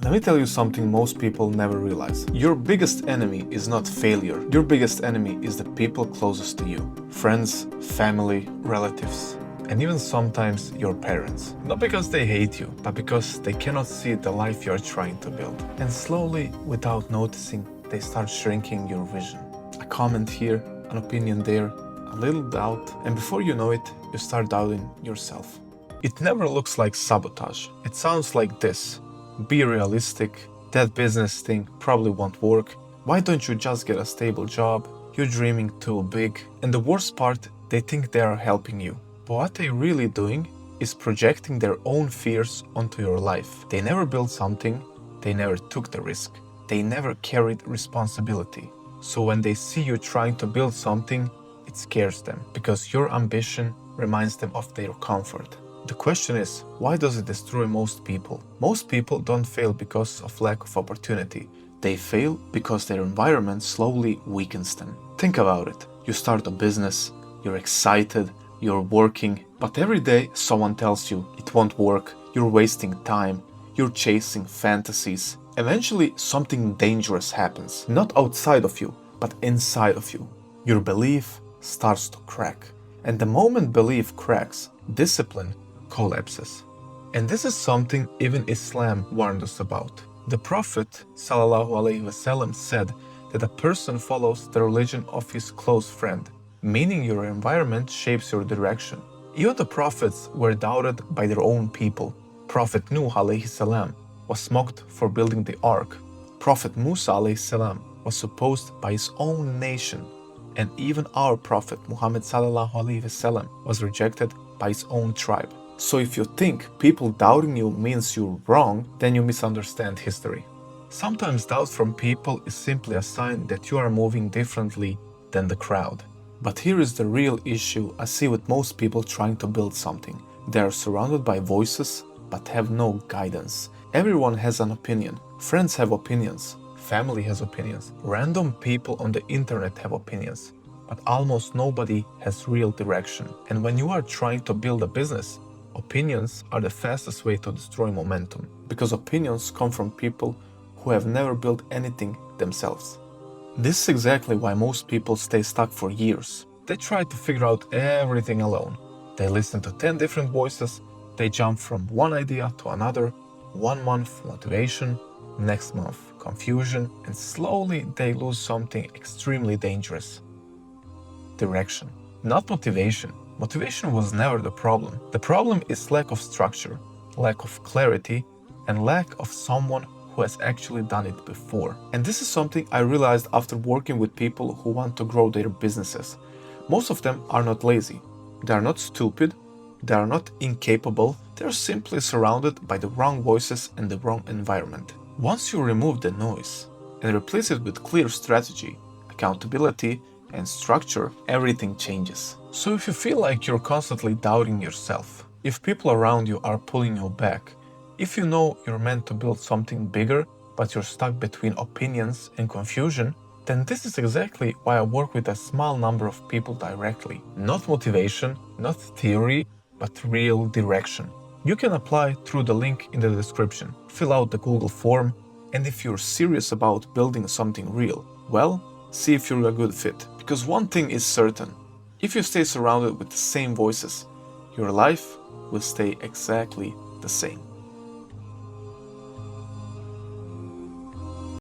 Let me tell you something most people never realize. Your biggest enemy is not failure. Your biggest enemy is the people closest to you. Friends, family, relatives, and even sometimes your parents. Not because they hate you, but because they cannot see the life you're trying to build. And slowly, without noticing, they start shrinking your vision. A comment here, an opinion there, a little doubt, and before you know it, you start doubting yourself. It never looks like sabotage. It sounds like this. Be realistic, that business thing probably won't work. Why don't you just get a stable job? You're dreaming too big. And the worst part, they think they are helping you. But what they're really doing is projecting their own fears onto your life. They never built something, they never took the risk. They never carried responsibility. So when they see you trying to build something, it scares them because your ambition reminds them of their comfort. The question is, why does it destroy most people? Most people don't fail because of lack of opportunity. They fail because their environment slowly weakens them. Think about it. You start a business, you're excited, you're working, but every day someone tells you it won't work, you're wasting time, you're chasing fantasies. Eventually something dangerous happens, not outside of you, but inside of you. Your belief starts to crack. And the moment belief cracks, discipline collapses. And this is something even Islam warned us about. The Prophet ﷺ said that a person follows the religion of his close friend, meaning your environment shapes your direction. Even the prophets were doubted by their own people. Prophet Nuh ﷺ was mocked for building the ark. Prophet Musa ﷺ was supposed by his own nation. And even our Prophet Muhammad ﷺ was rejected by his own tribe. So if you think people doubting you means you're wrong, then you misunderstand history. Sometimes doubt from people is simply a sign that you are moving differently than the crowd. But here is the real issue I see with most people trying to build something. They are surrounded by voices, but have no guidance. Everyone has an opinion. Friends have opinions. Family has opinions. Random people on the internet have opinions. But almost nobody has real direction. And when you are trying to build a business, opinions are the fastest way to destroy momentum, because opinions come from people who have never built anything themselves. This is exactly why most people stay stuck for years. They try to figure out everything alone. They listen to 10 different voices, they jump from one idea to another, 1 month motivation, next month confusion, and slowly they lose something extremely dangerous. Direction, not motivation. Motivation was never the problem. The problem is lack of structure, lack of clarity, and lack of someone who has actually done it before. And this is something I realized after working with people who want to grow their businesses. Most of them are not lazy. They are not stupid. They are not incapable. They are simply surrounded by the wrong voices and the wrong environment. Once you remove the noise and replace it with clear strategy, accountability, and structure, everything changes. So if you feel like you're constantly doubting yourself, if people around you are pulling you back, if you know you're meant to build something bigger, but you're stuck between opinions and confusion, then this is exactly why I work with a small number of people directly. Not motivation, not theory, but real direction. You can apply through the link in the description, fill out the Google form, and if you're serious about building something real, well, see if you're a good fit. Because one thing is certain, if you stay surrounded with the same voices, your life will stay exactly the same.